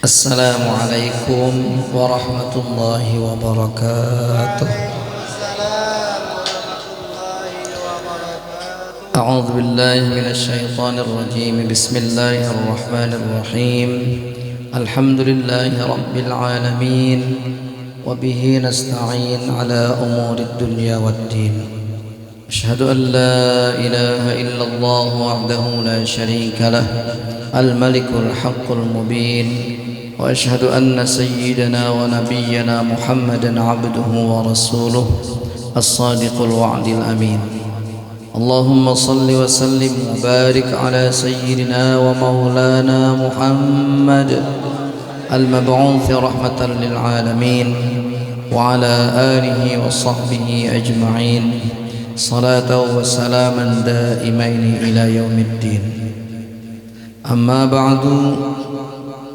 Assalamualaikum warahmatullahi wabarakatuh. A'udzu billahi minasy syaithanir rajim. Bismillahirrahmanirrahim. Alhamdulillahi rabbil alamin wa bihi nasta'in ala umurid dunya waddin. Asyhadu an la ilaha illallah wahdahu la syarika lah al-malikul haqqul mubin. وأشهد أن سيدنا ونبينا محمدا عبده ورسوله الصادق الوعد الأمين. اللهم صل وسلم وبارك على سيدنا ومولانا محمد المبعوث رحمة للعالمين وعلى آله وصحبه أجمعين صلاة وسلاما دائمين إلى يوم الدين. أما بعد،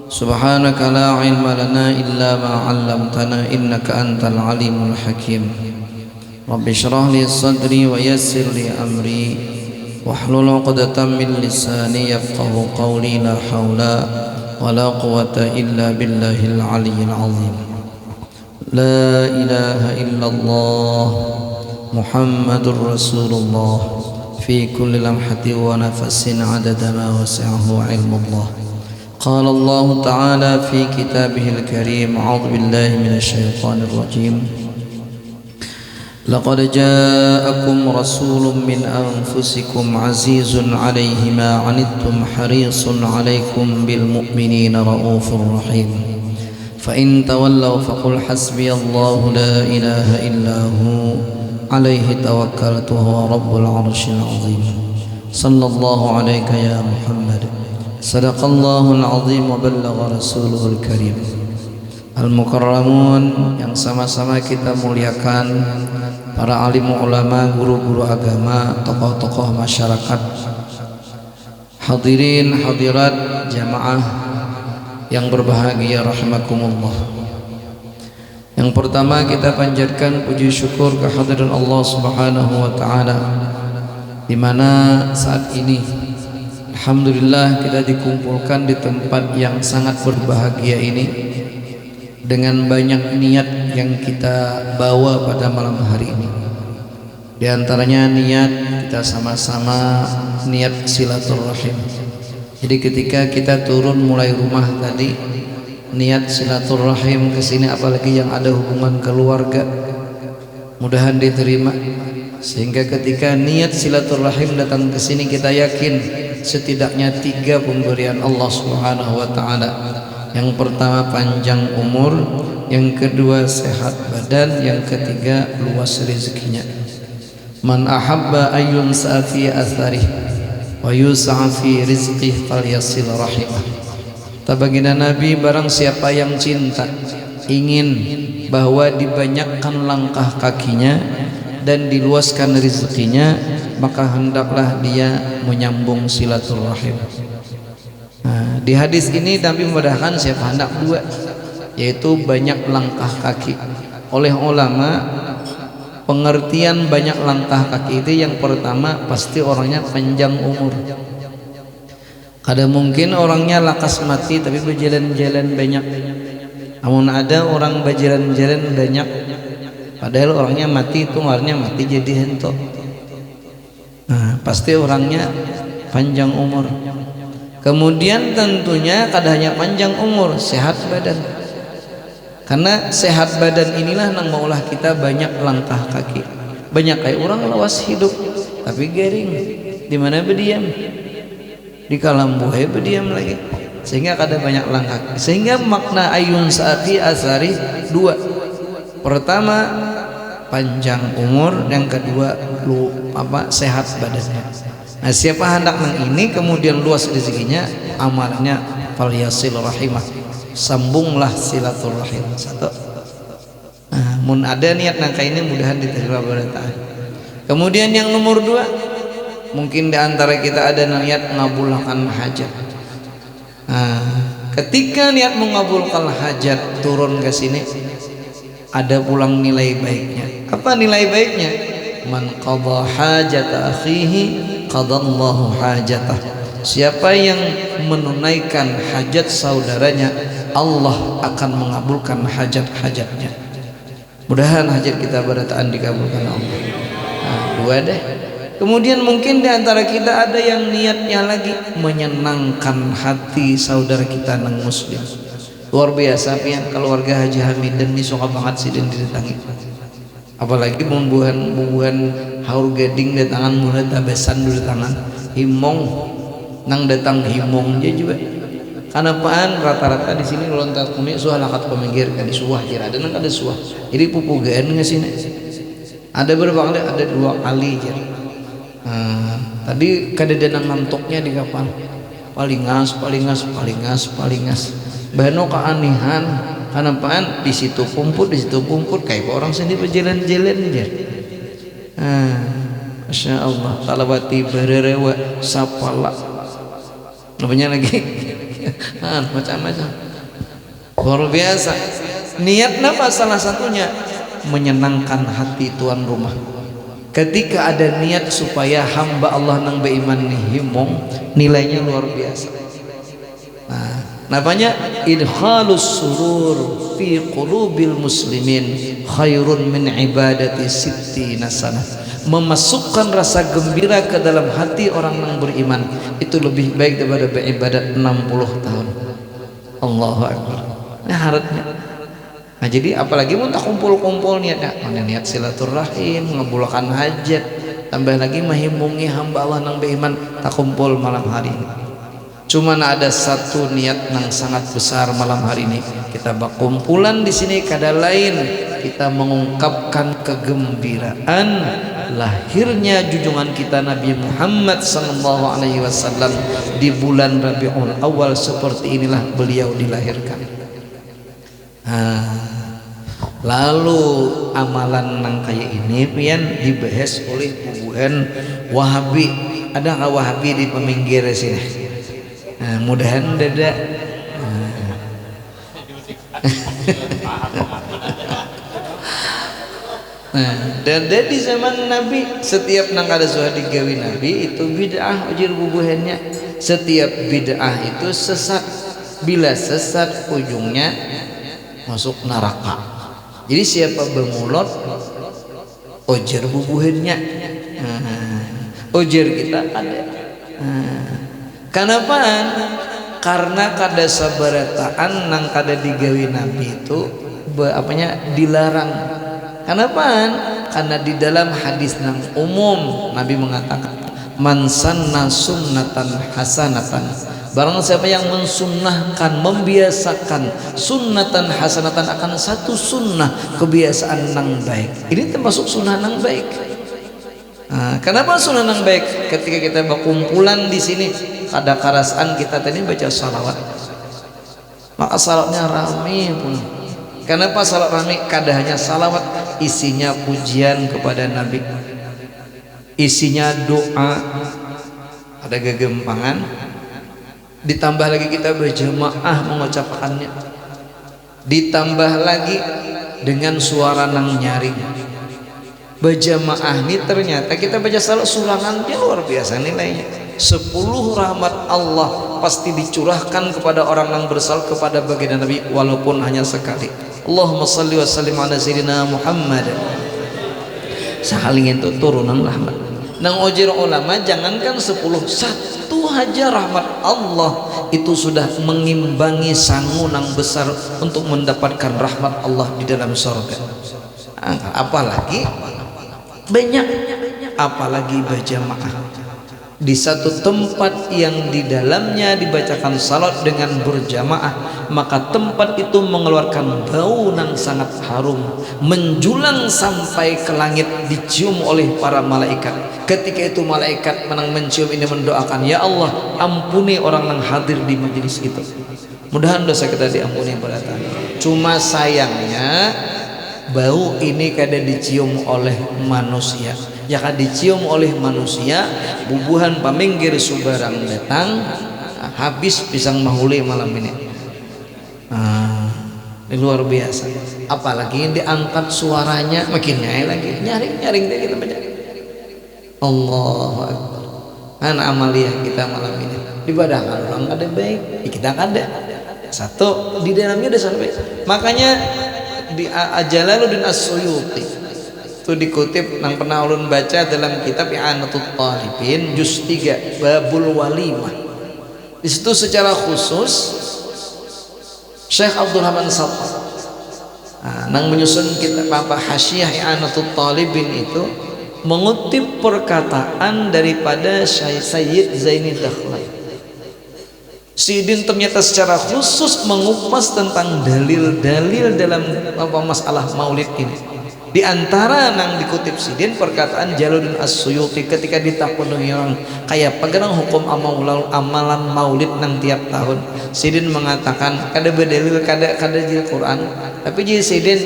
سبحانك لا علم لنا إلا ما علمتنا إنك أنت العليم الحكيم. رب اشرح لي صدري ويسر لي أمري واحلل عقدة من لساني يفقه قولي. لا حول ولا قوة إلا بالله العلي العظيم. لا إله إلا الله محمد رسول الله في كل لمحة ونفس عدد ما وسعه علم الله. قال الله تعالى في كتابه الكريم: أعوذ بالله من الشيطان الرجيم. لقد جاءكم رسول من أنفسكم عزيز عليه ما عنتم حريص عليكم بالمؤمنين رؤوف رحيم. فإن تولوا فقل حسبي الله لا إله إلا هو عليه توكلت وهو رب العرش العظيم. صلى الله عليك يا محمد. Sadaqallahul azim wa ballagha rasulul karim. Al-mukarramun yang sama-sama kita muliakan, para alim ulama, guru-guru agama, tokoh-tokoh masyarakat, hadirin hadirat jamaah yang berbahagia rahimakumullah. Yang pertama kita panjatkan puji syukur kehadiran Allah Subhanahu wa taala, di mana saat ini alhamdulillah kita dikumpulkan di tempat yang sangat berbahagia ini dengan banyak niat yang kita bawa pada malam hari ini. Di antaranya niat kita sama-sama niat silaturahim. Jadi ketika kita turun mulai rumah tadi niat silaturahim ke sini, apalagi yang ada hubungan keluarga, mudahan diterima. Sehingga ketika niat silaturahim datang ke sini, kita yakin setidaknya 3 pemberian Allah Subhanahu wa taala. Yang pertama panjang umur, yang kedua sehat badan, yang ketiga luas rezekinya. Man ahabba ayyun sa'fi atharih wa yus'a fi rizqih falyasil rahimah. Baginda Nabi, barang siapa yang cinta ingin bahwa dibanyakkan langkah kakinya dan diluaskan rezekinya, maka hendaklah dia menyambung silaturahim. Nah, di hadis ini Nabi memudahkan siapa hendak 2, yaitu banyak langkah kaki. Oleh ulama, pengertian banyak langkah kaki itu yang pertama pasti orangnya panjang umur. Kadang mungkin orangnya lakas mati tapi berjalan-jalan banyak. Namun ada orang berjalan-jalan banyak padahal orangnya mati, itu orangnya mati jadi hentok. Nah, pasti orangnya panjang umur. Kemudian tentunya kada hanya panjang umur, sehat badan. Karena sehat badan inilah nang maulah kita banyak langkah kaki. Banyak kayak orang lawas hidup tapi garing. Di mana berdiam? Di kalam buaya berdiam lagi. Sehingga kada banyak langkah kaki. Sehingga makna ayun sa'fi asari 2. Pertama panjang umur, yang kedua sehat badannya. Nah, siapa hendak nang ini kemudian luas rezekinya, amalnya falyasil rahimah, sambunglah silaturahim. 1. Nah, mun ada niat nang ini mudahan diterima berkah. Kemudian yang nomor 2, mungkin di antara kita ada niat mengabulkan hajat. Nah, ketika niat mengabulkan hajat turun ke sini, ada pulang nilai baiknya. Apa nilai baiknya? Man qadha hajata akhihi qadallahu hajatah. Siapa yang menunaikan hajat saudaranya, Allah akan mengabulkan hajat-hajatnya. Mudahan hajat kita berataan dikabulkan Allah. Nah, dua deh. Kemudian mungkin di antara kita ada yang niatnya lagi menyenangkan hati saudara kita nang muslim. Luar biasa pian keluarga Haji Hamidan ini suka banget sih dan didatangi. Apalagi bumbuhan haur gading datangan mulai tabesan dulu tangan himong nang datang himong dia juga. Karena apaan rata-rata di sini lontar kuning suah lakat peminggir kan suah jira ada nang ada suah. Jadi pupugaan nggak sini. Ada berapa kali? Ada 2 kali jadi. Tadi kadang ngantuknya di kapan? Palingas. Bano keanihan. Karena apaan? Di situ pumput kayak orang sendiri berjalan-jalan aja. Masya Allah. Talawati bererewa sapala. Namanya lagi. Macam-macam. Luar biasa. Niatnya apa salah satunya? Menyenangkan hati tuan rumah. Ketika ada niat supaya hamba Allah nang beriman nih himong, nilainya luar biasa. Nah, namanya idkhalus surur fi qulubil muslimin khairun min ibadati sittina sanah. Memasukkan rasa gembira ke dalam hati orang yang beriman itu lebih baik daripada beribadat 60 tahun. Allahu akbar. Nah harapnya. Nah jadi apalagi mau tak kumpul-kumpul niatnya, mana niat silaturahim, ngabulkan hajat, tambah lagi menghimungi hamba Allah yang beriman tak kumpul malam hari ini. Cuman ada satu niat yang sangat besar malam hari ini. Kita berkumpulan di sini kada lain kita mengungkapkan kegembiraan lahirnya junjungan kita Nabi Muhammad SAW di bulan Rabiul Awal. Seperti inilah beliau dilahirkan. Lalu amalan nang kayak ini pian dibahas oleh hubungan Wahabi. Ada nggak Wahabi di peminggir sini? Mudahan dada. Dan di zaman Nabi setiap nang ada suara digawi Nabi itu bid'ah ujir bubuhannya. Setiap bid'ah itu sesat. Bila sesat ujungnya masuk neraka. Jadi siapa bermulut ujir bubuhannya. Ujir kita ada. Kenapa? Karena kada sabarataan nang kada digawi Nabi itu dilarang. Kenapa? Karena di dalam hadis nang umum Nabi mengatakan man sanna sunnatan hasanatan, barang siapa yang mensunnahkan, membiasakan sunnatan hasanatan akan satu sunnah kebiasaan nang baik. Ini termasuk sunnah nang baik. Kenapa sunnah nang baik? Ketika kita berkumpulan di sini ada karasaan kita tadi baca salawat, maka salawatnya rame pun. Kenapa salat rame? Kada hanya salawat, isinya pujian kepada Nabi, isinya doa, ada gegempangan, ditambah lagi kita berjamaah mengucapkannya, ditambah lagi dengan suara nang nyaring. Berjamaah ini ternyata kita baca salat surangannya luar biasa nilainya. 10 rahmat Allah pasti dicurahkan kepada orang yang bersalat kepada baginda Nabi walaupun hanya sekali. Allahumma salli wa sallim ala sayyidina Muhammad. Saling itu turunan rahmat. Nang ujir ulama jangankan 10, satu aja rahmat Allah itu sudah mengimbangi sangu nang besar untuk mendapatkan rahmat Allah di dalam surga. Apalagi banyak, apalagi berjamaah di satu tempat yang di dalamnya dibacakan salat dengan berjamaah, maka tempat itu mengeluarkan bau yang sangat harum menjulang sampai ke langit, dicium oleh para malaikat. Ketika itu malaikat mencium ini mendoakan, ya Allah ampuni orang yang hadir di majelis itu. Mudahan dosa kita diampuni pada tahun. Cuma sayangnya bau ini kada dicium oleh manusia. Ya kan dicium oleh manusia, bubuhan paminggir subarang datang, habis pisang mahuli malam ini. Ini luar biasa. Apalagi diangkat suaranya makin nyai lagi, nyaring deh kita baca. Allahu Akbar. Kan amaliyah kita malam ini ibadah kan orang kada baik, kita kada. Satu di dalamnya udah sampai. Makanya di Jalaluddin As-Suyuti itu dikutip nang pernah ulun baca dalam kitab I'anatul Talibin juz 3 Babul Walimah. Di situ secara khusus Syekh Abdul Rahman Sattah nang menyusun kitab Hasyiah I'anatul Talibin itu mengutip perkataan daripada Sayyid Zaini Dakhlai. Sidin ternyata secara khusus mengupas tentang dalil-dalil dalam masalah maulid ini. Di antara nang dikutip Sidin perkataan Jalaluddin As-Suyuti ketika ditakuni orang kayak pegang hukum amalan maulid nang tiap tahun. Sidin mengatakan kada berdalil kada di Quran, tapi jadi Sidin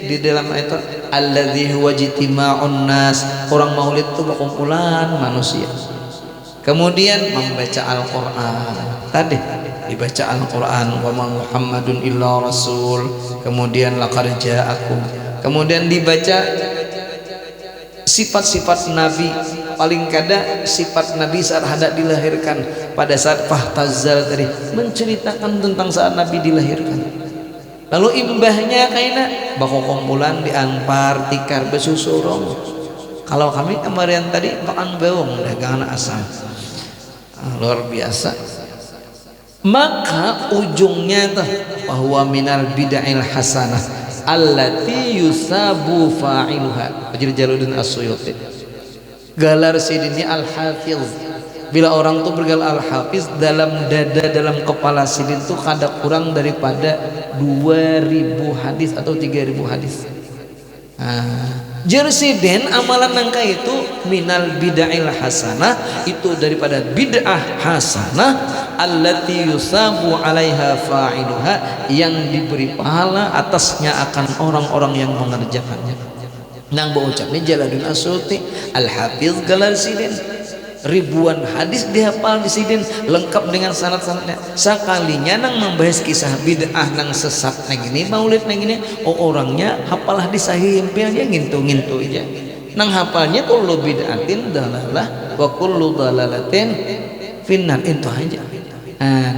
di dalam itu alladzi huwa ijtima'un nas, orang maulid itu perkumpulan manusia. Kemudian membaca Al-Quran, tadi dibaca Al-Quran, wa ma Muhammadun illa rasul, kemudian laqad ja'akum, kemudian dibaca sifat-sifat Nabi, paling kada sifat Nabi saat hendak dilahirkan, pada saat fahtazal tadi menceritakan tentang saat Nabi dilahirkan. Lalu imbahnya kaina bako kumpulan dianpar tikar besusurong. Kalau kami kemarin tadi makan bawang dagangan asam. Luar biasa. Maka ujungnya tuh bahwa minal bid'il hasanah allati yusabu fa'iluha. Jalaluddin As-Suyuti galar sidini Al-Hafiz. Bila orang tuh bergaul Al-Hafiz, dalam dada dalam kepala sidin tuh kada kurang daripada 2000 hadis atau 3000 hadis. Jersiden amalan nangka itu minal bid'il hasanah, itu daripada bid'ah hasanah allati yusabu 'alaiha fa'iluha, yang diberi pahala atasnya akan orang-orang yang mengerjakannya. Nang berucap ni Jalaluddin As-Suyuti Al-Hafiz galar sidin, ribuan hadis dihafal di sidin lengkap dengan sanad-sanadnya. Sekalinya nang membahas kisah bid'ah nang sesat nang gini, maulid nang gini, orangnya hafal hadis sahih dia ngintu-ngintu aja. Nang hafalnya kullu bid'atin dalalah wa kullu dalalatin finnar, itu aja.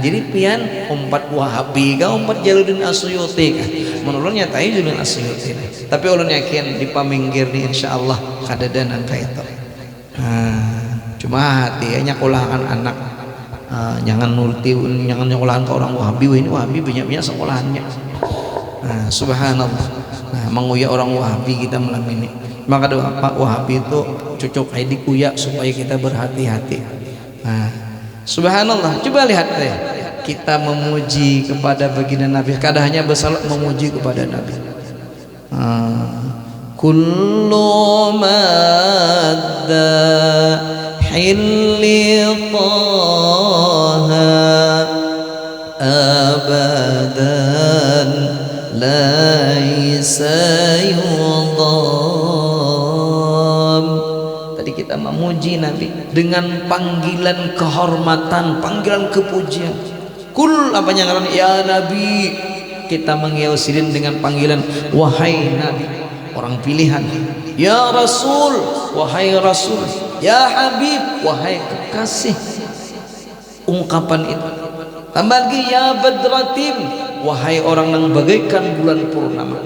Jadi pian umpat Wahabi ka umpat Jalaluddin As-Suyuti ka. Menurutnya tahu Jalaluddin As-Suyuti. Tapi ulun yakin di paminggir ni insyaallah kadadan angka itu. Cuma hatinya nyekolahan anak, jangan nuruti, jangan nyekolahan ke orang Wahabi. Ini Wahabi banyak sekolahannya. Subhanallah. Menguyak orang Wahabi kita malam ini. Maka doa Pak Wahabi itu cocok kayak dikuyak supaya kita berhati-hati. Subhanallah. Coba lihat deh, kita memuji kepada baginda Nabi, kada hanya bersalat memuji kepada Nabi. Kullu madda hilli taha abadan laisa yudham. Tadi kita memuji Nabi dengan panggilan kehormatan, panggilan kepujian. Kul apanya ngaran ya Nabi, kita mengiausidin dengan panggilan wahai Nabi, orang pilihan. Ya Rasul, wahai Rasul. Ya Habib, wahai kekasih. Ungkapan itu. Tambah lagi ya Badratim, wahai orang yang bagaikan bulan purnama.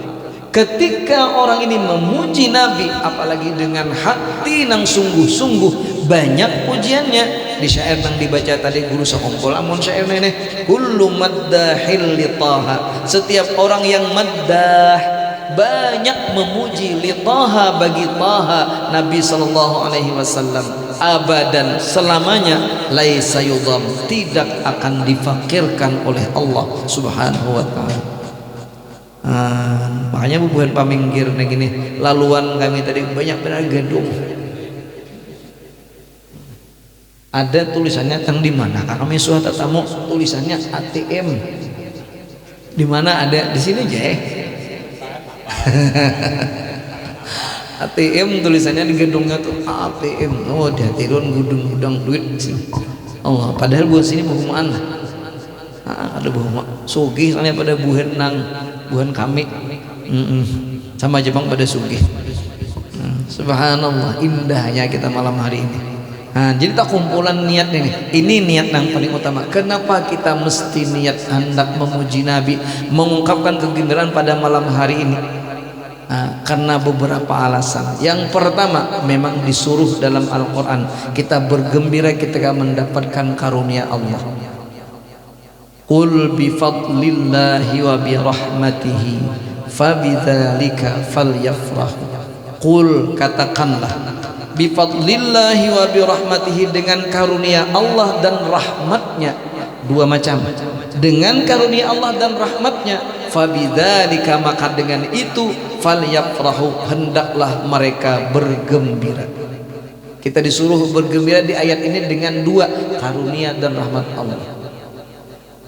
Ketika orang ini memuji Nabi, apalagi dengan hati yang sungguh-sungguh, banyak pujiannya. Di syair yang dibaca tadi guru sekompol, amun syair ini kullu maddahil li taha, setiap orang yang maddah banyak memuji li taha, bagi taha Nabi sallallahu alaihi wasallam, abadan selamanya, laisa yudham, tidak akan difakirkan oleh Allah subhanahu wa ta'ala. Makanya bukan paminggir nih gini, laluan kami tadi banyak benar gedung, ada tulisannya tang di mana kami suatu tamu, tulisannya ATM di mana, ada di sini aja ATM tulisannya di gedungnya tuh ATM. Oh dia turun gudang duit sini. Oh padahal buat sini bukan ada bukan sugih soalnya pada buhan nang buhan kami sama Jepang pada sugih. Subhanallah, indahnya kita malam hari ini. Nah, jadi tak kumpulan niat ini niat yang paling utama. Kenapa kita mesti niat hendak memuji Nabi, mengungkapkan kegembiraan pada malam hari ini? Nah, karena beberapa alasan. Yang pertama, memang disuruh dalam Al-Quran kita bergembira ketika mendapatkan karunia Allah. Qul bifadlillahi wa birahmatihi fabidzalika falyafrahu. Qul, katakanlah, bifadlillahi wa birahmatihi, dengan karunia Allah dan rahmatnya. Dua macam, dengan karunia Allah dan rahmatnya, fabidzalika, maka dengan itu, falyafrahu, hendaklah mereka bergembira. Kita disuruh bergembira di ayat ini dengan dua, karunia dan rahmat Allah.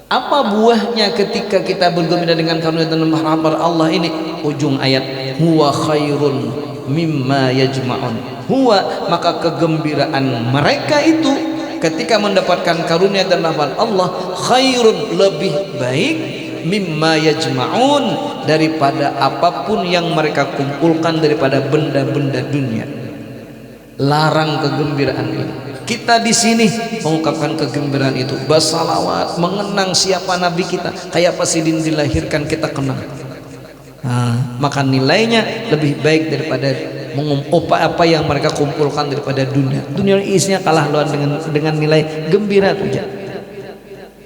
Apa buahnya ketika kita bergembira dengan karunia dan rahmat Allah ini? Ujung ayat, huwa khairun mimma yajma'un. Huwa, maka kegembiraan mereka itu ketika mendapatkan karunia dan rahmat Allah, khairun, lebih baik, mimma yajma'un, daripada apapun yang mereka kumpulkan daripada benda-benda dunia. Larang kegembiraan ini. Kita di sini mengungkapkan kegembiraan itu, bersalawat, mengenang siapa Nabi kita, kayak pas Sidin dilahirkan kita kenang. Nah, maka nilainya lebih baik daripada apa yang mereka kumpulkan daripada dunia. Dunia isinya kalah lawan dengan nilai gembira saja.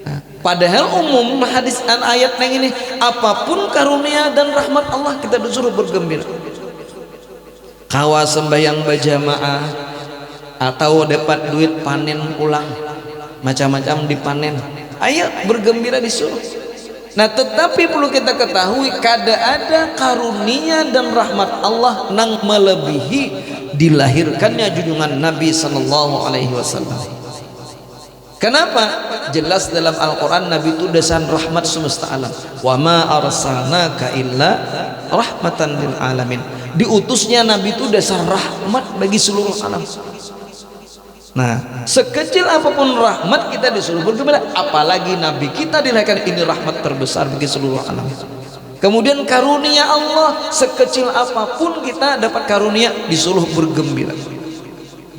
Nah, padahal umum hadis dan ayat yang ini, apapun karunia dan rahmat Allah kita disuruh bergembira. Kawa sembahyang berjamaah atau dapat duit panen pulang, macam-macam dipanen, ayo bergembira disuruh. Nah, tetapi perlu kita ketahui, kada ada karunia dan rahmat Allah nang melebihi dilahirkannya junjungan Nabi sallallahu alaihi wasallam. Kenapa? Jelas dalam Al-Quran Nabi itu dasar rahmat semesta alam. Wa ma arsalnaka illa rahmatan lil alamin. Diutusnya Nabi itu dasar rahmat bagi seluruh alam. Nah, sekecil apapun rahmat kita disuruh bergembira, apalagi Nabi kita dilahirkan, ini rahmat terbesar bagi seluruh alam. Kemudian karunia Allah, sekecil apapun kita dapat karunia, disuruh bergembira.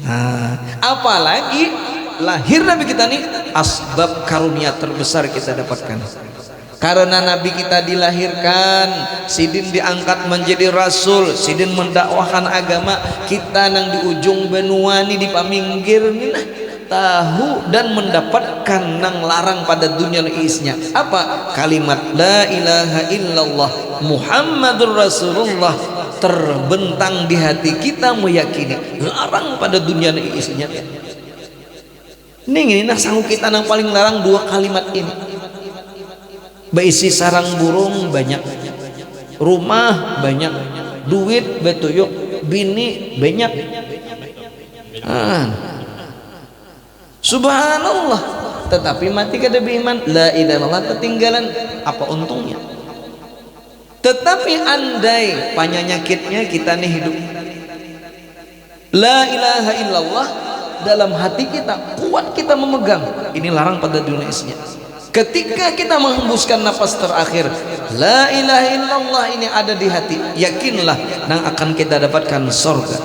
Nah, apalagi lahir Nabi kita nih, asbab karunia terbesar kita dapatkan. Karena Nabi kita dilahirkan, Sidin diangkat menjadi Rasul, Sidin mendakwahkan agama, kita nang di ujung benua ni di paminggir ni nah, tahu dan mendapatkan nang larang pada dunia isinya. Apa? Kalimat la ilaha illallah Muhammadur Rasulullah terbentang di hati kita, meyakini larang pada dunia isinya. Ini nah sanggup kita nang paling larang dua kalimat ini. Berisi sarang burung banyak, rumah banyak, duit betuyuk, bini banyak. Subhanallah, tetapi mati kada beriman, la ilaha illallah ketinggalan, apa untungnya? Tetapi andai penyakitnya kita nih hidup la ilaha illallah dalam hati kita, kuat kita memegang, ini larang pada dunia isinya. Ketika kita menghembuskan nafas terakhir, la ilaha illallah ini ada di hati, yakinlah yang akan kita dapatkan surga.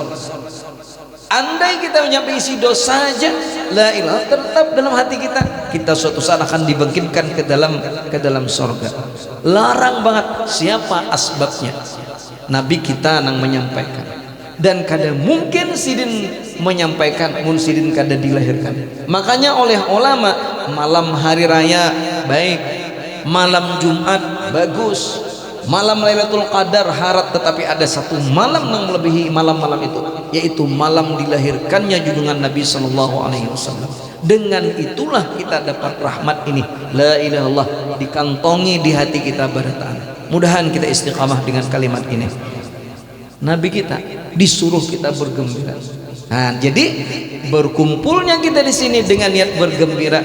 Andai kita menyampai isi dosa saja, la ilaha tetap dalam hati kita, kita suatu saat akan dibangkitkan ke dalam surga. Larang banget. Siapa asbabnya? Nabi kita yang menyampaikan. Dan kada mungkin Sidin menyampaikan mun Sidin kada dilahirkan. Makanya oleh ulama, malam hari raya baik, malam Jumat bagus, malam Lailatul Qadar harat, tetapi ada satu malam yang melebihi malam-malam itu, yaitu malam dilahirkannya junjungan Nabi sallallahu alaihi wasallam. Dengan itulah kita dapat rahmat ini, la ilaha illallah, dikantongi di hati kita barataan. Mudahan kita istiqamah dengan kalimat ini. Nabi kita disuruh kita bergembira. Nah, jadi berkumpulnya kita di sini dengan niat bergembira,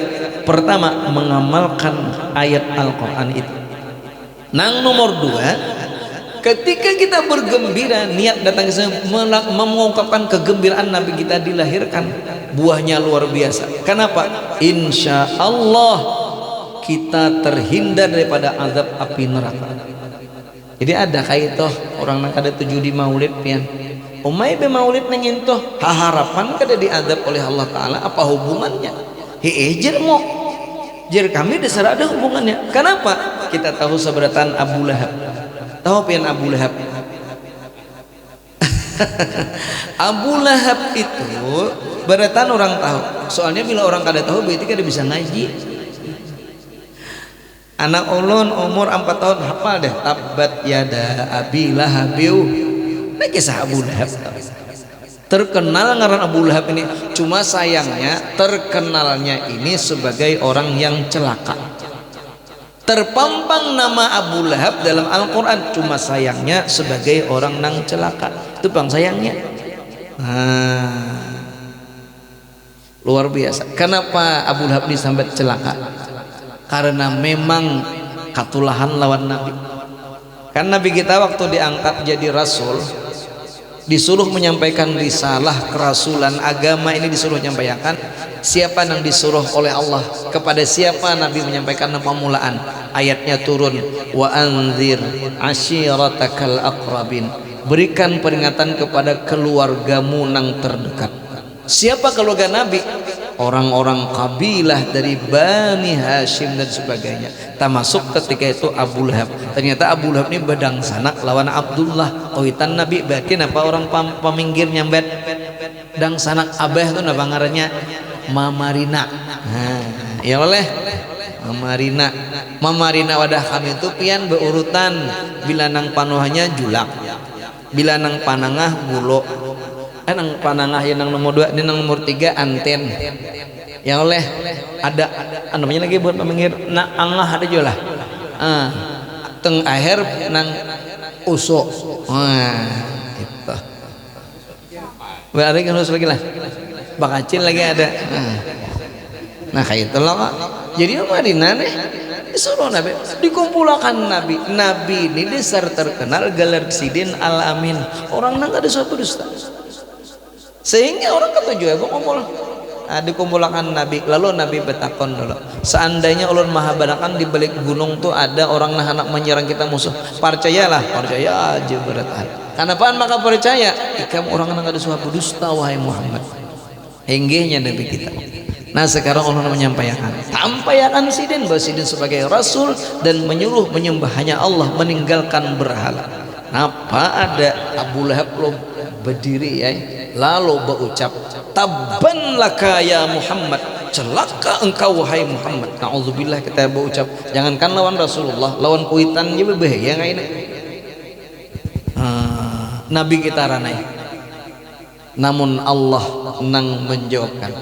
pertama mengamalkan ayat Al-Quran itu. Nang nomor dua, ketika kita bergembira, niat datang ke sini mengungkapkan kegembiraan Nabi kita dilahirkan, buahnya luar biasa. Kenapa? Insya Allah kita terhindar daripada azab api neraka. Jadi ada kayak toh orang nak ada 7 di maulid pian umay be maulid neng intoh harapan kada diadab oleh Allah Ta'ala, apa hubungannya? Jer mo jer kami dasar ada hubungannya. Kenapa? Kita tahu seberatan Abu Lahab. Tahu pian Abu Lahab? Abu Lahab itu beratan orang tahu. Soalnya bila orang kada tahu berarti kada bisa ngaji. Anak ulun umur 4 tahun hafal deh tabbat yada abi lahabiu. Nah kisah Abu Lahab terkenal ngaran Abu Lahab ini. Cuma sayangnya terkenalnya ini sebagai orang yang celaka. Terpampang nama Abu Lahab dalam Al-Quran, cuma sayangnya sebagai orang nang celaka. Itu bang sayangnya. Luar biasa. Kenapa Abu Lahab disambat celaka? Karena memang katulahan lawan Nabi. Kan Nabi kita waktu diangkat jadi Rasul, disuruh menyampaikan risalah kerasulan agama ini, disuruh menyampaikan. Siapa yang disuruh oleh Allah, kepada siapa Nabi menyampaikan pemulaan? Ayatnya turun, wa anzir ashiratakal aqrabin, berikan peringatan kepada keluargamu nang terdekat. Siapa keluarga Nabi? Orang-orang kabilah dari Bani Hashim dan sebagainya, termasuk ketika itu Abu Lahab. Ternyata Abu Lahab ini bedang sanak lawan Abdullah kawitan Nabi. Berarti napa orang paminggir nyambet dang sanak abah itu napa ngarannya Mamarina. Ya oleh Mamarina wadah kami itu pian berurutan, bila nang panuhnya julak, bila nang panangah gulo, nang panangah yang nang nomor 2, ini nang nomor 3 anten. Ya oleh ada namanya lagi buat paminggir na angah ada juga lah. Teng akhir nang usuk. Itu. Berarti kan harus lagi lah. Bakacin lagi ada. Nah kayak itu loh. Jadi Madinah nih disuruh Nabi, dikumpulkan Nabi ini dasar terkenal galar sidin al-amin, orang nang ada suatu dusta, sehingga orang ketujuh aku kumpul. Dikumpulkan Nabi, lalu Nabi bertakon dulu, seandainya ulun maha barakan di balik gunung tuh ada orang nah anak menyerang kita musuh, percayalah, percaya aja beratan. Kenapaan maka percaya? Ikam orang nang ada suatu dusta wahai Muhammad. Hinggihnya Nabi kita. Nah sekarang Allah menyampaikan sidin bahwa sidin sebagai Rasul dan menyuruh menyembah hanya Allah, meninggalkan berhala. Napa ada Abu Lahab lo berdiri ya, lalu berucap tabban laka ya Muhammad, celaka engkau wahai Muhammad. Na'udzubillah, kita berucap jangankan lawan Rasulullah, lawan kuitan je berbahaya nggak ini. Nabi kita ranai, namun Allah nang menjawabkan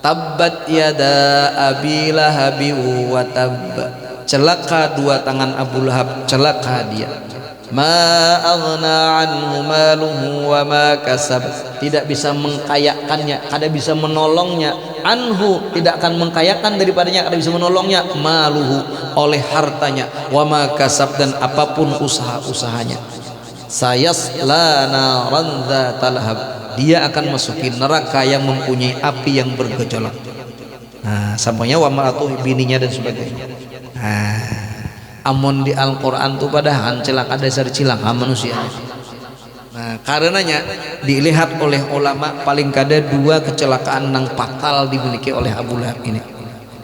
tabbat yada abi lahabi wa tabb, celaka dua tangan Abu Lahab, celaka dia. Ma aghna anhu maluhu wa ma kasab, tidak bisa mengkayakannya, kada bisa menolongnya. Anhu, tidak akan mengkayakan daripadanya, kada bisa menolongnya. Maluhu, oleh hartanya. Wa ma kasab, dan apapun usaha-usahanya. Sayasla naran dzatal lahab, dia akan masuki neraka yang mempunyai api yang bergejolak. Nah, sampainya wa ma'atuh bininya dan sebagainya. Amun di Al-Quran tuh padahal celaka dasar cilaka manusia. Nah, karenanya dilihat oleh ulama paling kada 2 kecelakaan nang fatal dimiliki oleh Abu Lahab ini.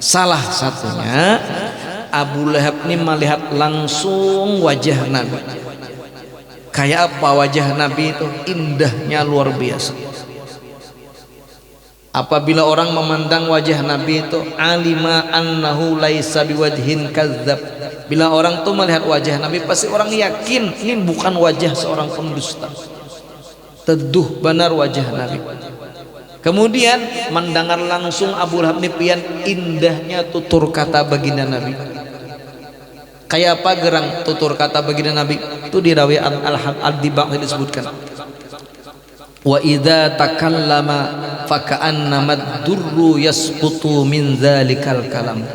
Salah satunya Abu Lahab ini melihat langsung wajah Nabi. Kayak apa wajah Nabi itu? Indahnya luar biasa. Apabila orang memandang wajah Nabi itu, alima annahu laisa biwajhin kadzdzab. Bila orang tuh melihat wajah Nabi, pasti orang yakin ini bukan wajah seorang pendusta. Teduh benar wajah Nabi. Kemudian mendengar langsung Abu Lahab ini pian indahnya tutur kata baginda Nabi. Kayak apa gerang tutur kata baginda Nabi? Itu di rawi al-Dibaq disebutkan. Wa idza takallama faka'annama ad-durru yasqutu min dzalikal kalam.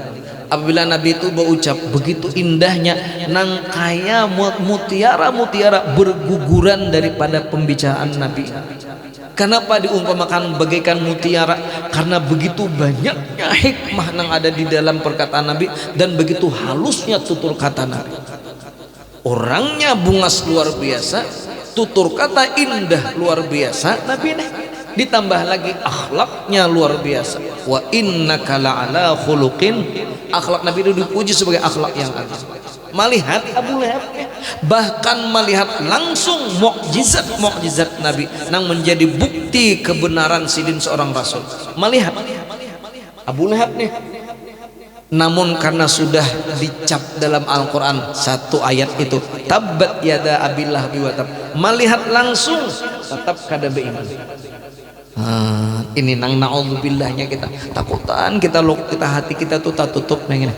Apabila Nabi itu berucap begitu indahnya, nang kaya mutiara-mutiara berguguran daripada pembicaraan Nabi. Kenapa diumpamakan bagaikan mutiara? Karena begitu banyaknya hikmah yang ada di dalam perkataan Nabi dan begitu halusnya tutur kata Nabi. Orangnya bungas luar biasa, tutur kata indah luar biasa Nabi nih, ditambah lagi akhlaknya luar biasa. Wa innaka la'ala khuluqin, akhlak Nabi itu dipuji sebagai akhlak yang agung. Melihat Abu Lahab, bahkan melihat langsung mukjizat Nabi nang menjadi bukti kebenaran sidin seorang rasul. Melihat Abu Lahab nih, namun karena sudah dicap dalam Al-Quran satu ayat itu, tabbat yada abil lahabi wa tab, melihat langsung tetap kada beriman. Ini nang naudzubillah-nya kita takutan, kita hati kita tuh tak tutup neng ini.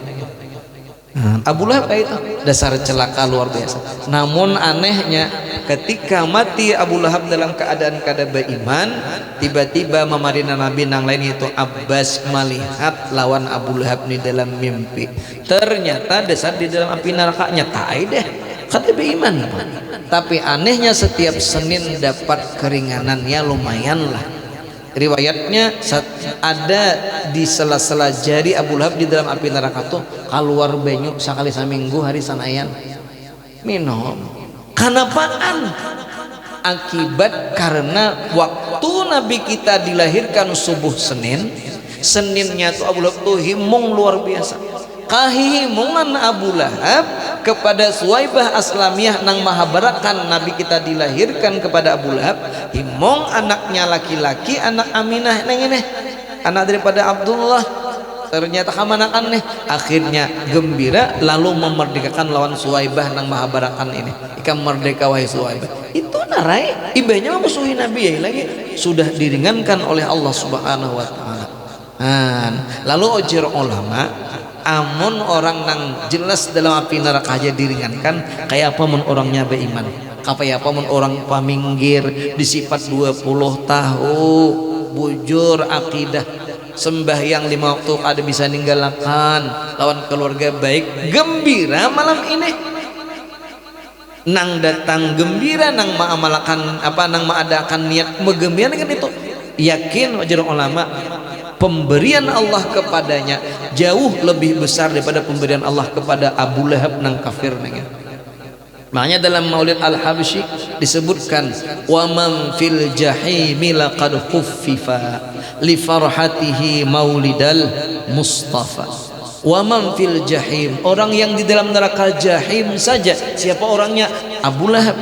Abu Lahab itu dasar celaka luar biasa. Namun anehnya ketika mati Abu Lahab dalam keadaan kada beriman, tiba-tiba memarina Nabi nang lain itu Abbas melihat lawan Abu Lahab ini dalam mimpi. Ternyata dasar di dalam api neraka nyatai deh kada beriman. Tapi anehnya setiap Senin dapat keringanannya lumayan lah. Riwayatnya ada di sela-sela jari Abu Lahab di dalam api neraka tuh keluar banyu sekali seminggu hari sanayan minum. Kenapaan? Akibat karena waktu Nabi kita dilahirkan subuh Seninnya tuh Abu Lahab tuh himung luar biasa. Kahimungan Abu Lahab kepada Suwaibah Aslamiyah nang mahabarakan Nabi kita dilahirkan kepada Abu Lahab, himung anaknya laki-laki, anak Aminah neng ini, anak daripada Abdullah. Ternyata kamanakan nih, akhirnya gembira lalu memerdekakan lawan Suwaibah nang mahabarakan ini. Ikam merdeka wahai Suwaibah. Itu narai ibahnya memusuhi Nabi ya lagi sudah diringankan oleh Allah Subhanahu wa taala. Lalu ujir ulama, amun orang nang jelas dalam api neraka aja diringankan, kayak apa mun orangnya beriman, kayak apa mun orang paminggir disifat 20 tahun bujur akidah sembahyang 5 waktu ada bisa ninggalakan lawan keluarga baik, gembira malam ini nang datang gembira nang maamalakan apa nang maadakan niat megembira kan itu yakin wajar ulama pemberian Allah kepadanya jauh lebih besar daripada pemberian Allah kepada Abu Lahab nang kafir neng. Makanya dalam Maulid Al-Habsyi disebutkan wa man fil jahimi laqad khuffifa li farhatihi maulidal Mustafa. Wa man fil jahim, orang yang di dalam neraka jahim saja. Siapa orangnya? Abu Lahab.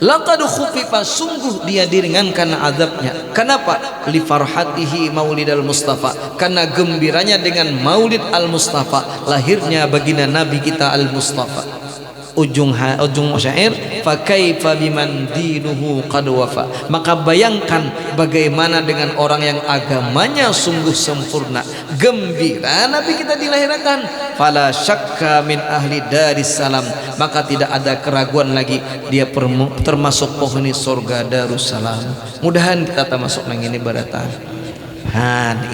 Laqad khuffifa, sungguh dia diringankan azabnya. Kenapa? Li farhatihi maulidal Mustafa, karena gembiranya dengan Maulid Al-Mustafa, lahirnya baginda Nabi kita Al-Mustafa. Ujung syair, fa kaifa biman dinuhu qad wafa, maka bayangkan bagaimana dengan orang yang agamanya sungguh sempurna. Gembira Nabi kita dilahirkan, fala syakka min ahli darissalam, maka tidak ada keraguan lagi dia termasuk penghuni surga Darussalam. Mudahan kita termasuk nang ini baratan.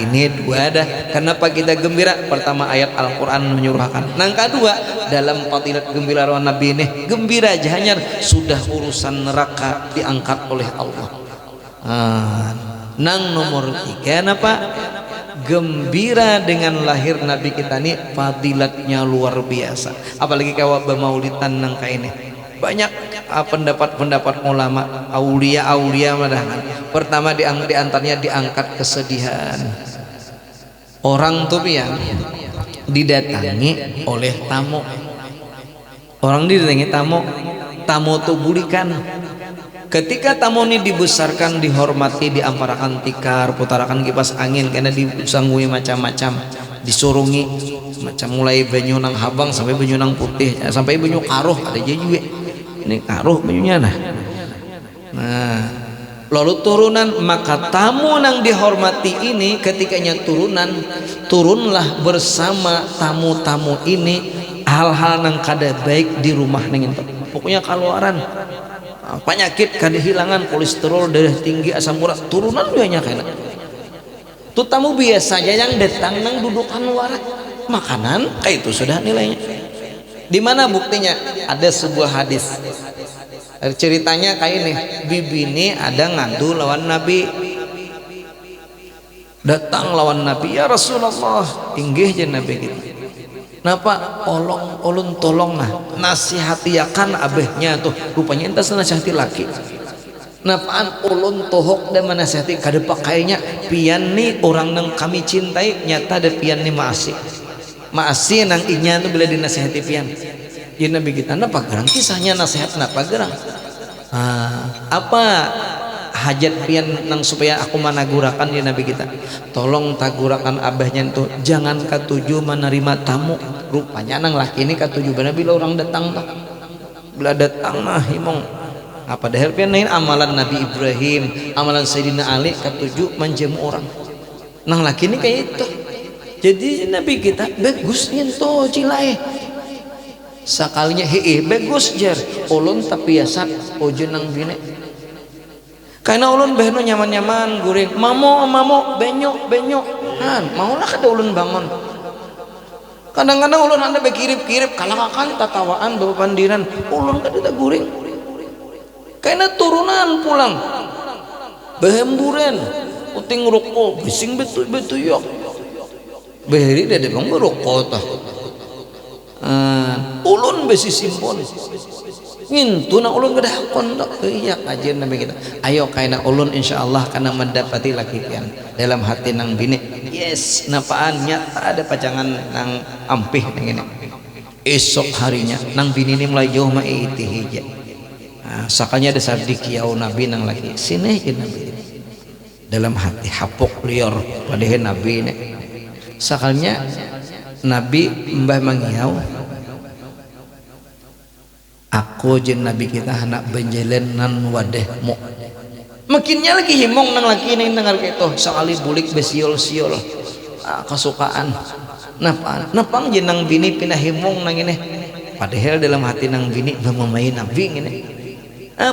Ini dua dah. Kenapa kita gembira? Pertama ayat Al-Quran menyuruhkan. Nang kedua dalam fadilat gembira lawan Nabi ini, gembira aja hanya sudah urusan neraka diangkat oleh Allah. Nang nomor 3 apa? Gembira dengan lahir Nabi kita ini fadilatnya luar biasa. Apalagi kalau bermaulidan nang kayak ini banyak pendapat ulama aulia madahan. Pertama diantaranya diangkat kesedihan. Orang tuh yang didatangi oleh tamu. Orang didatangi tamu tuh bulikan. Ketika tamu ini dibesarkan, dihormati, diamparakan tikar, putarakan kipas angin, karena disanggui macam-macam, disurungi macam mulai banyu nang habang sampai banyu nang putih, sampai banyu karuh ada juga. Ini karuh banyunya nah lalu turunan, maka tamu nang dihormati ini ketikanya turunlah bersama tamu-tamu ini hal-hal nang kada baik di rumah nengin, pokoknya keluaran penyakit kada hilangan, kolesterol, darah tinggi, asam urat, turunan banyak enak. Tuh tamu biasanya yang datang nang dudukan warak makanan kayak itu sudah nilainya. Di mana buktinya? Ada sebuah hadis. Ceritanya kayak ini, bibi ini ada ngadu lawan Nabi. Datang lawan Nabi, ya Rasulullah, inggih je Nabi gitu. Napa ulun tolong nah nasihatiakan abehnya tuh rupanya entas nasihati laki. Napaan ulun tohok dan menasihati kada pakainya pian nih orang nang kami cintai nyata ada pian nih maasi nang inya tuh bila dinasihati pian. Ya Nabi kita napa gerang kisahnya nasihat napa gerang? Apa hajat pian nang supaya aku managurakan ya Nabi kita tolong tagurakan abahnya itu jangan katuju menerima tamu rupanya nang laki ini katuju benar bila orang datang tak bila datang mah himong apa dah pian lain amalan Nabi Ibrahim amalan Sayyidina Ali katuju menjamu orang nang laki ini kayak itu jadi Nabi kita bagus nyentuh cilai sakalinya bagus jar ulun tapi biasa ojo nang bine karena ulun behno nyaman-nyaman guring mamo benyok kan maulah kada ulun bangun kadang-kadang ulun anda bekirip-kirip kalakakan tatawaan bawa pandiran ulun kada tak guring karena turunan pulang behemburen uting rokok bising betul yok beheri dede bang berokok tah ulun besi simpon ngintu na ulun kada hakon tak iya kajian Nabi kita ayo kaina ulun insyaallah kana mendapati laki pian dalam hati nang bini yes napaan nyata ada pacangan nang ampih nang ini esok harinya nang bini ini mulai jauh ma iti hija sakanya ada sabdi kiau Nabi nang laki sini ke Nabi dalam hati hapok lior padehe Nabi ini sakalnya Nabi mbah mangiau aku jen Nabi kita anak benjelenan wadahmu makinnya lagi himong nang laki nang dengar gitu sekali bulik besiol-siol kesukaan napang jen nang bini pindah himong nang ini padahal dalam hati nang bini memamain Nabi ini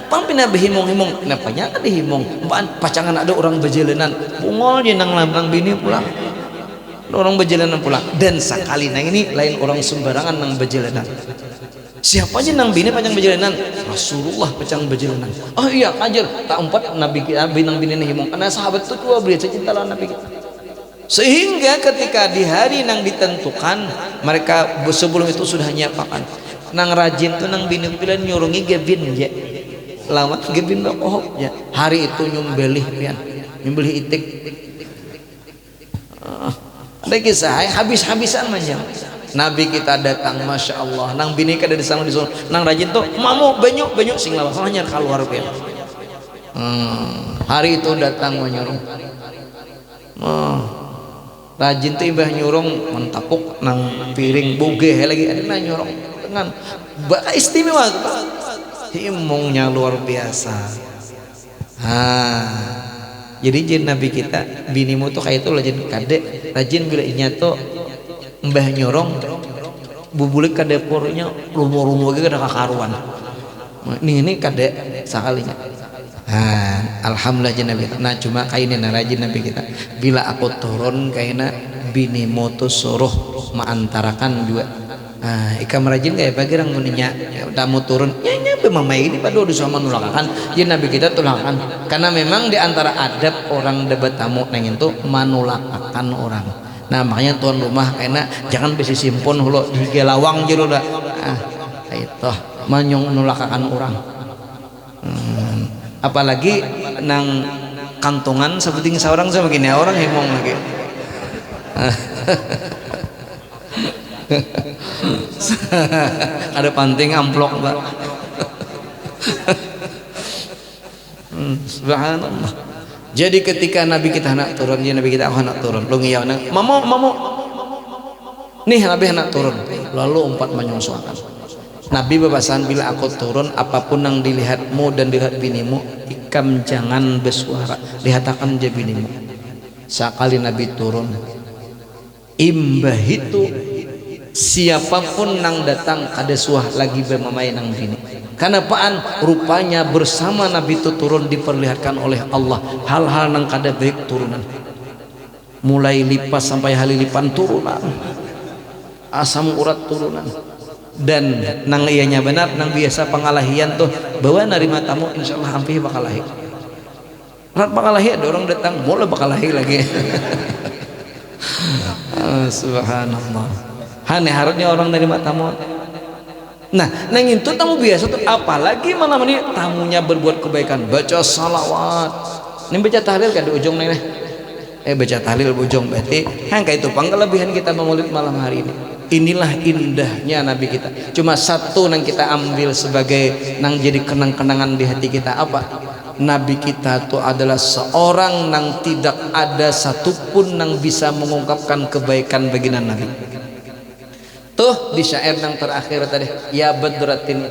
pang pindah behimong-himong napanya ada himong pacangan ada orang bejelenan bungol jen nang bini pulang orang bejelenan pulang dan sekali nang ini lain orang sembarangan nang bejelenan siapa aja nang bini panjang bejelenan Rasulullah panjang bejelenan oh iya ajar tak empat Nabi nang bini himong karena sahabat itu dua beli cinta lah Nabi kita sehingga ketika di hari nang ditentukan mereka sebelum itu sudah nyiapakan nang rajin tuh nang bini pilihan nyurungi gebin ya lawat gebin bakohok ya hari itu nyumbelih pian nyumbelih itik ada kisah habis-habisan manjang Nabi kita datang Masya Allah nang bini kada disana disuruh nang rajin tuh mamu benyok sing lawas hanya keluar pian hari itu datang menyuruh rajin tuh ibah nyurung mentapuk nang piring boge lagi ada nang nyurung dengan istimewa himongnya luar biasa jadi jen Nabi kita binimu tuh kayak itu rajin kadek rajin bila inya tuh mbah nyorong bubulik ke dapurnya rumo-rumo gitu ada kakaruan ini kadek sekalinya alhamdulillah jen Nabi nah cuma kainnya rajin Nabi kita bila aku turun kaina binimu tuh suruh maantarakan juga ikam rajin kayak bagi orang muninya udah mau turun nyampe mamai ini pada udah sama nulakakan jadi Nabi kita tulakan karena memang diantara adab orang debat tamu neng itu manulakakan orang nah makanya tuan rumah kayaknya jangan bisa simpon hulu di gelawang jero dah itu manyong nulakakan orang apalagi nang kantongan seperti seorang sama gini orang hemong lagi ada panting amplok mbak subhanallah jadi ketika Nabi kita anak turun ya Nabi kita anak turun lu ngiyau nang mamo nih Nabi anak turun lalu empat menyusuakan Nabi bebasan bila aku turun apapun yang dilihatmu dan dilihat binimu ikam jangan bersuara lihatakan je binimu sekali Nabi turun imbah itu siapapun nang datang ada suah lagi bermamain nang bini karena apaan rupanya bersama Nabi itu turun diperlihatkan oleh Allah hal-hal nang kada baik turunan mulai lipas sampai halilipan turunan asam urat turunan dan nang ianya benar nang biasa pengalahian tuh bawa narima tamu insyaallah hampir bakal lahir rat bakal lahir ada orang datang mulai bakal lahir lagi subhanallah Hane harusnya orang nerima tamu. Nah, nang itu tamu biasa tuh, apalagi malam ini tamunya berbuat kebaikan, baca salawat. Ini baca tahlil kan di ujung nih. Baca tahlil ujung berarti hang kayak itu kelebihan kita maulid malam hari ini. Inilah indahnya Nabi kita. Cuma satu yang kita ambil sebagai nang jadi kenang-kenangan di hati kita apa? Nabi kita itu adalah seorang yang tidak ada satupun yang bisa mengungkapkan kebaikan baginda Nabi. Tuh di syair yang terakhir tadi, ya Badratin.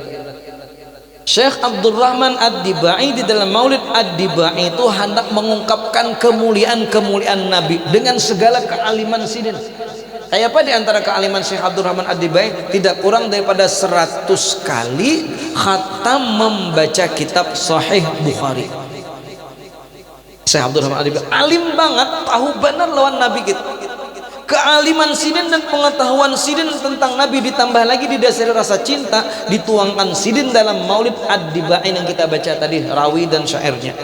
Syekh Abdurrahman Ad-Dibai di dalam Maulid Ad-Dibai itu hendak mengungkapkan kemuliaan-kemuliaan Nabi dengan segala kealiman sidin. Kayak apa di antara kealiman Syekh Abdurrahman Ad-Dibai? Tidak kurang daripada 100 kali khatam membaca kitab Sahih Bukhari. Syekh Abdurrahman Ad-Dibai alim banget, tahu benar lawan Nabi gitu. Kealiman sidin dan pengetahuan sidin tentang Nabi ditambah lagi didasari rasa cinta, dituangkan sidin dalam Maulid Ad-Dibai yang kita baca tadi, rawi dan syairnya.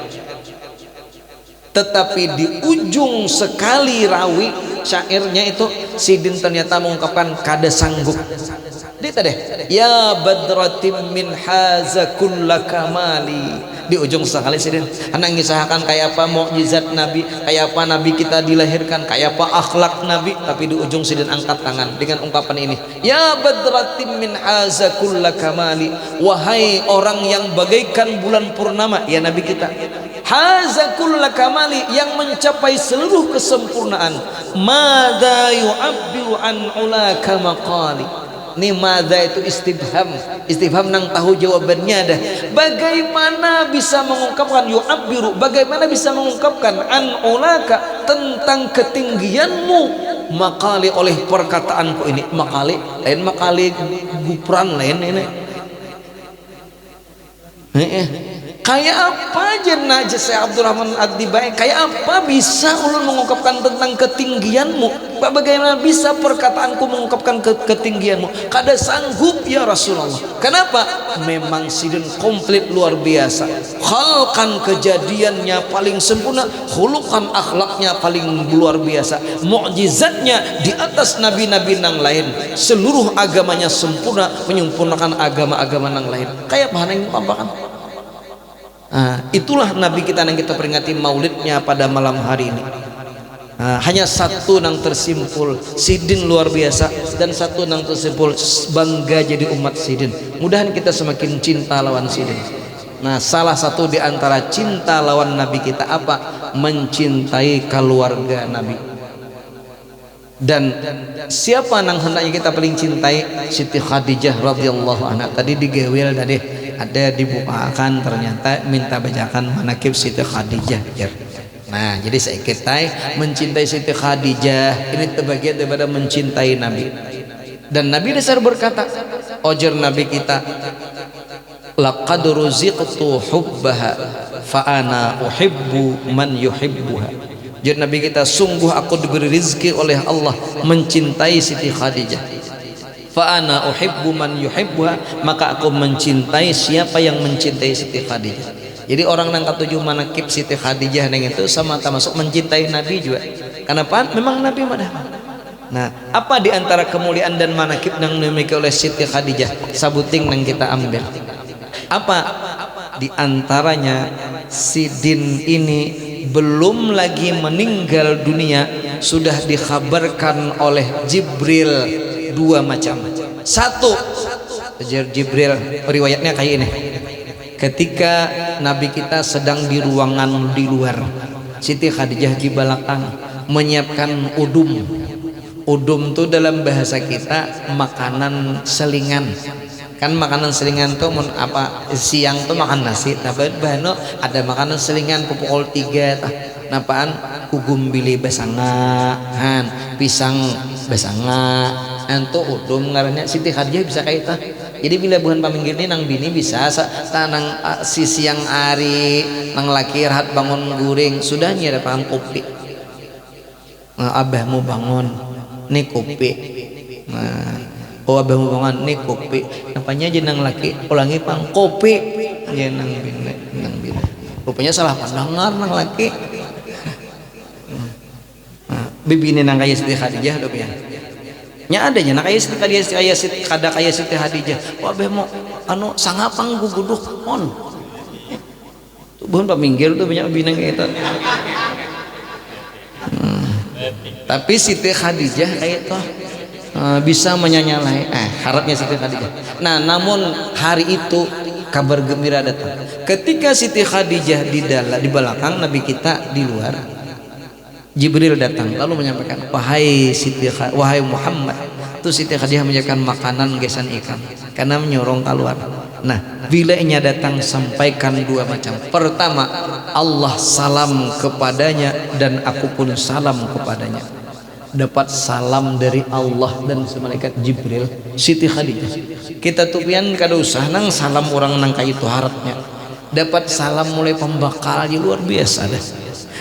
Tetapi di ujung sekali rawi syairnya itu sidin ternyata mengungkapkan kada sanggup. Dia tadi, ya Badratim min haza kulla kamali. Di ujung sekali sidin anak ngisahkan kayak apa mukjizat Nabi, kayak apa Nabi kita dilahirkan, kayak apa akhlak Nabi, tapi di ujung sidin angkat tangan dengan ungkapan ini, ya Badratim min haza kulla kamali. Wahai orang yang bagaikan bulan purnama, ya Nabi kita, haza kulla kamali, yang mencapai seluruh kesempurnaan. Madza yu'abbiru an ulaka maqali. Ini madza itu istifham nang tahu jawabannya ada. Bagaimana bisa mengungkapkan yu'abbiru, bagaimana bisa mengungkapkan an ulaka, tentang ketinggianmu, maqali, oleh perkataanku ini. Maqali lain maqali gupran lain ini. Kayak apa jenah Syekh Abdurrahman Ad-Dibai, kayak apa bisa ulun mengungkapkan tentang ketinggianmu, bagaimana bisa perkataanku mengungkapkan ketinggianmu, kada sanggup ya Rasulullah. Kenapa? Memang sidin komplit luar biasa, khalqan kejadiannya paling sempurna, khuluqan akhlaknya paling luar biasa, mukjizatnya di atas nabi-nabi nang lain, seluruh agamanya sempurna, menyempurnakan agama-agama nang lain. Kayak mana yang pampakan? Itulah Nabi kita yang kita peringati maulidnya pada malam hari ini. Hanya satu yang tersimpul sidin luar biasa, dan satu yang tersimpul bangga jadi umat sidin. Mudahan kita semakin cinta lawan sidin. Nah, salah satu di antara cinta lawan Nabi kita apa? Mencintai keluarga Nabi. Dan siapa yang hendaknya kita paling cintai? Siti Khadijah radhiyallahu anha. Tadi digewel tadi ada dibukakan, ternyata minta bacakan manakib Siti Khadijah. Nah, jadi saya kita mencintai Siti Khadijah ini terbagian daripada mencintai Nabi. Dan Nabi dasar berkata, ojer Nabi kita, laqad ruziqtu hubbaha fa ana uhibbu man yuhibbuha. Jadi Nabi kita, sungguh aku diberi rezeki oleh Allah mencintai Siti Khadijah. Fa ana uhibbu man yuhibbuha, maka aku mencintai siapa yang mencintai Siti Khadijah. Jadi orang yang ketujuh manakib Siti Khadijah neng itu sama termasuk mencintai Nabi juga. Kenapa? Memang Nabi mana? Nah, apa di antara kemuliaan dan manakib yang dimiliki oleh Siti Khadijah? Sabuting yang kita ambil. Apa di antaranya? Sidin ini belum lagi meninggal dunia sudah dikhabarkan oleh Jibril dua macam. Satu, Jibril riwayatnya kayak ini, ketika Nabi kita sedang di ruangan di luar, Siti Khadijah di belakang menyiapkan udum tuh dalam bahasa kita makanan selingan. Kan makanan selingan tuh apa, siang tuh makan nasi, tapi bahano ada makanan selingan pukul 3 tah. Napaan? Kugum bili besangan, pisang besangan, antu udum ngarannya. Siti Khadijah bisa kayak itu. Jadi bila bukan paminggir ini nang bini bisa tanang si siang hari nang laki rahat bangun guring sudah nyira paham kopi. Nah, abahmu bangun nih kopi. Nah, oh abahmu bangun nih kopi. Napanya aja nang laki ulangi pang kopi. Ya nang bini. Rupanya salah pendengar nang laki. Bibi ini nang kaya Siti Khadijah dok ya. nya ada nya kayak Siti Khadijah wah beh mau anu sangapang guguduk on bukan paminggir tuh banyak binang itu. Tapi Siti Khadijah kayak itu bisa menyanyalai harapnya Siti Khadijah. Nah namun hari itu kabar gembira datang ketika Siti Khadijah di belakang Nabi kita di luar. Jibril datang lalu menyampaikan wahai Muhammad tuh Siti Khadijah menyiapkan makanan gesan ikan karena menyorong keluar. Nah bila nya datang sampaikan dua macam. Pertama Allah salam kepadanya dan aku pun salam kepadanya. Dapat salam dari Allah dan malaikat Jibril Siti Khadijah. Kita tuh pian kada usah nang salam orang nang kayak itu harapnya. Dapat salam mulai pembakalnya luar biasa dah.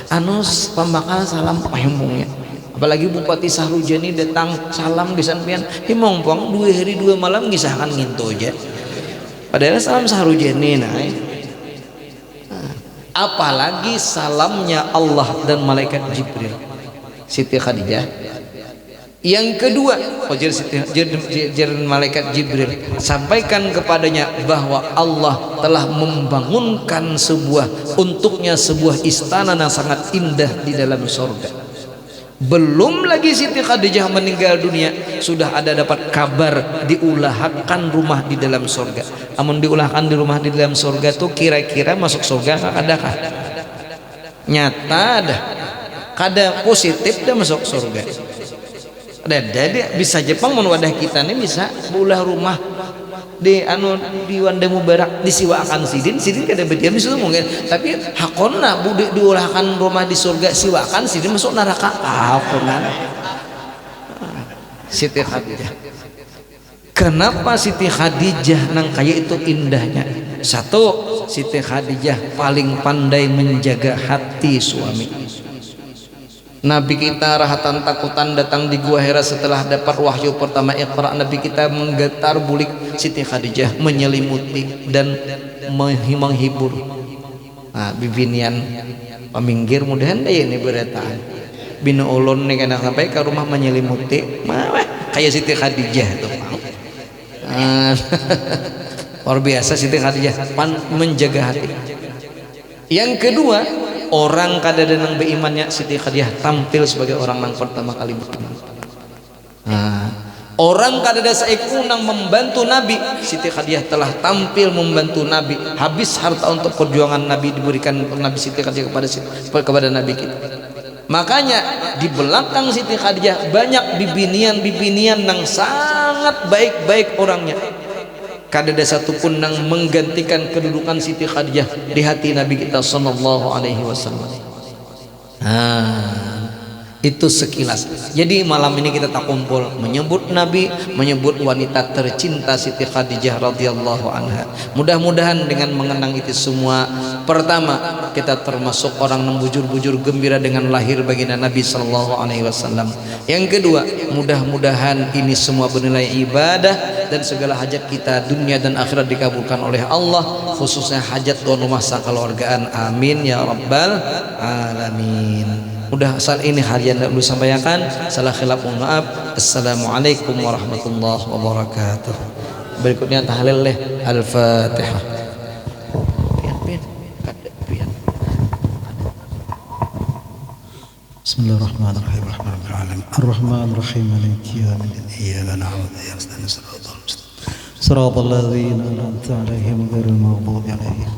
Anus pembakalan salam pahimungnya. Apalagi Bupati Sahrujani datang salam di sampean himong pong 2 hari 2 malam ngisahkan ngintu aja. Padahal salam Sahrujani apalagi salamnya Allah dan malaikat Jibril Siti Khadijah. Yang kedua malaikat Jibril sampaikan kepadanya bahwa Allah telah membangunkan untuknya sebuah istana yang sangat indah di dalam surga. Belum lagi Siti Khadijah meninggal dunia sudah ada dapat kabar diulahkan rumah di dalam surga. Amun diulahkan di rumah di dalam surga tuh kira-kira masuk surga adakah? Nyata dah kada positif dah masuk surga. Jadi bisa Jepang wadah kita nih bisa ulah rumah di Wanda Mubarak disiwakan sidin kada berdiam di situ mungkin tapi hakonna diulahkan rumah di surga siwakan sidin masuk neraka hakonan. Siti Khadijah. Kenapa Siti Khadijah nang kayak itu indahnya? Satu, Siti Khadijah paling pandai menjaga hati suami. Nabi kita rahatan takutan datang di Gua Hira setelah dapat wahyu pertama Iqra. Nabi kita menggetar bulik Siti Khadijah menyelimuti dan menghibur. Bibinian paminggir mudahan deh ini beretaan. Bina ulun nih kena sampai ke rumah menyelimuti, kayak Siti Khadijah tuh. Luar biasa Siti Khadijah menjaga hati. Yang kedua orang kadang-kadang berimannya Siti Khadijah tampil sebagai orang yang pertama kali beriman. Orang kadang-kadang seekunang membantu Nabi, Siti Khadijah telah tampil membantu Nabi. Habis harta untuk perjuangan Nabi diberikan Nabi Siti Khadijah kepada Nabi kita. Makanya di belakang Siti Khadijah banyak bibinian yang sangat baik-baik orangnya. Kada ada satupun yang menggantikan kedudukan Siti Khadijah di hati Nabi kita sallallahu alaihi wasallam. Itu sekilas. Jadi malam ini kita tak kumpul menyebut Nabi, menyebut wanita tercinta Siti Khadijah radhiyallahu anha. Mudah-mudahan dengan mengenang itu semua, pertama kita termasuk orang yang bujur-bujur gembira dengan lahir baginda Nabi sallallahu alaihi wasallam. Yang kedua, mudah-mudahan ini semua bernilai ibadah dan segala hajat kita dunia dan akhirat dikabulkan oleh Allah, khususnya hajat tuan rumah sakeluargaan. Amin ya rabbal alamin. Udah asal ini harian yang dulu sampaikan. Salah khilaf mohon maaf. Assalamualaikum warahmatullahi wabarakatuh. Berikutnya tahlil Al-Fatihah. Bismillahirrahmanirrahim. Ar-Rahmanir-Rahim. Maliki yaumiddin. Iyyaka na'budu wa iyyaka nasta'in. Shiratal ladzina an'amta 'alaihim ghairil maghdubi 'alaihim